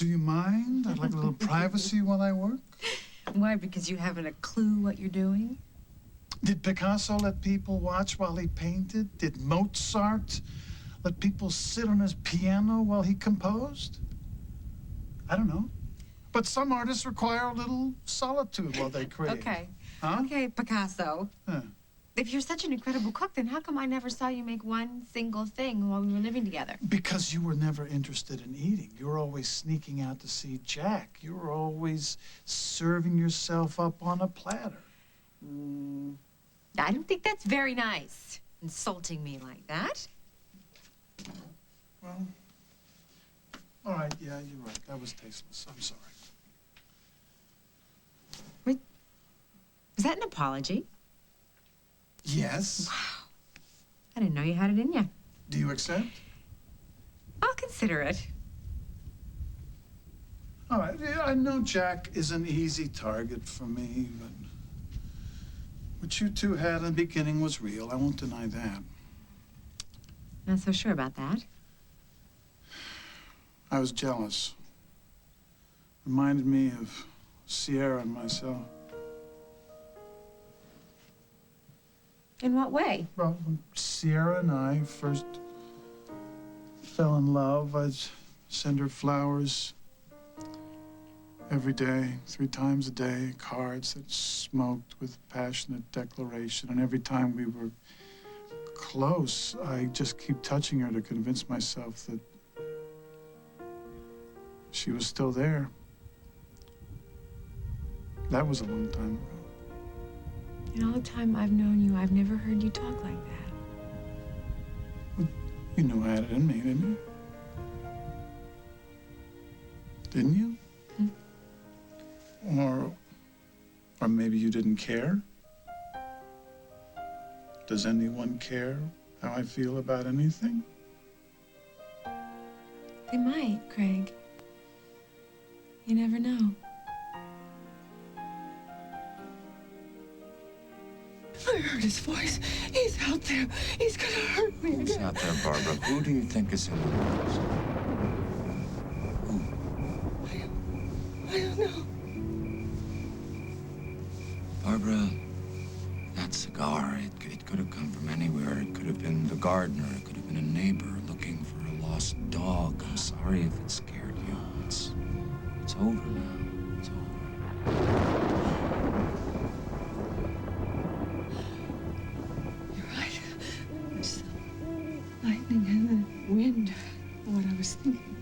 Do you mind? I'd like a little privacy while I work. Why? Because you haven't a clue what you're doing? Did Picasso let people watch while he painted? Did Mozart let people sit on his piano while he composed? I don't know. But some artists require a little solitude while they create. Okay. Huh? Okay, Picasso. Huh. If you're such an incredible cook, then how come I never saw you make one single thing while we were living together? Because you were never interested in eating. You were always sneaking out to see Jack. You were always serving yourself up on a platter. I don't think that's very nice, insulting me like that. Well, all right, yeah, you're right. That was tasteless. I'm sorry. Wait, was that an apology? Yes. Wow. I didn't know you had it in you. Do you accept? I'll consider it. All right, yeah, I know Jack is an easy target for me, but what you two had in the beginning was real. I won't deny that. Not so sure about that. I was jealous. Reminded me of Sierra and myself. In what way? Well, when Sierra and I first fell in love, I'd send her flowers every day, 3 times a day, cards that smoked with passionate declaration. And every time we were close, I just keep touching her to convince myself that she was still there. That was a long time ago. In all the time I've known you, I've never heard you talk like that. You knew I had it in me, didn't you? Didn't you? Or maybe you didn't care? Does anyone care how I feel about anything? They might, Craig. You never know. I heard his voice. He's out there. He's gonna hurt me. Who's out there, Barbara? Who do you think is in the woods? Who? I don't know. Barbara, that cigar, it could have come from anywhere. It could have been the gardener. It could have been a neighbor looking for a lost dog. I'm sorry if it scared you. It's over now. It's over. You're right. It's the lightning and the wind. What I was thinking.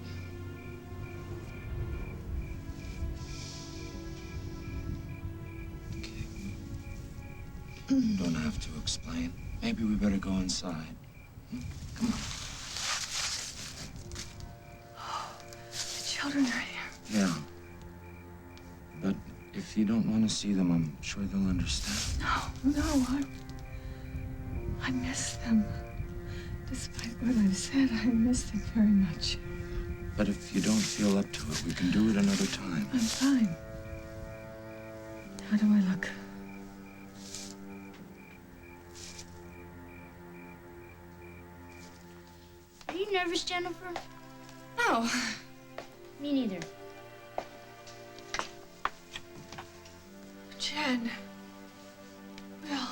You don't have to explain. Maybe we better go inside. Come on. The children are here. Yeah. But if you don't want to see them, I'm sure they'll understand. No, I miss them. Despite what I've said, I miss them very much. But if you don't feel up to it, we can do it another time. I'm fine. How do I look? Are you nervous, Jennifer? No. Me neither. Jen. Will.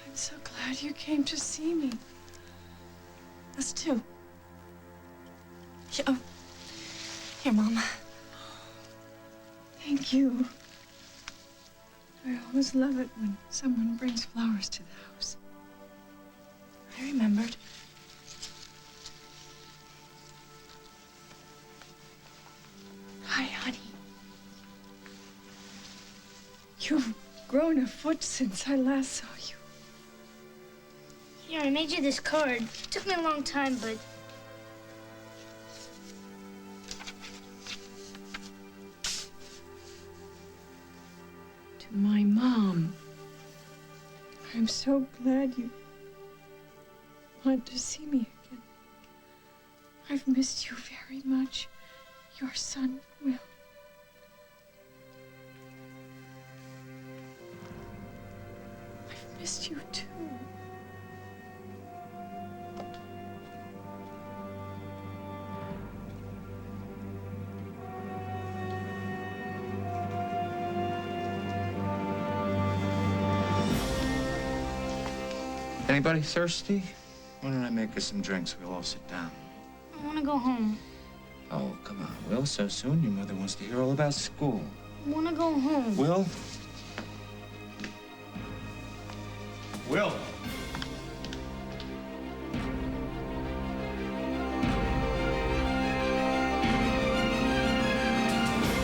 I'm so glad you came to see me. Us too. Oh. Here, Mom. Thank you. I always love it when someone brings flowers to the house. I remembered. Hi, honey. You've grown a foot since I last saw you. Here, I made you this card. It took me a long time, but To my mom. I'm so glad you want to see me again. I've missed you very much. Your son will. I've missed you too. Anybody thirsty? Why don't I make us some drinks? We'll all sit down. I want to go home. Oh, come on, Will. So soon? Your mother wants to hear all about school. I want to go home. Will? Will.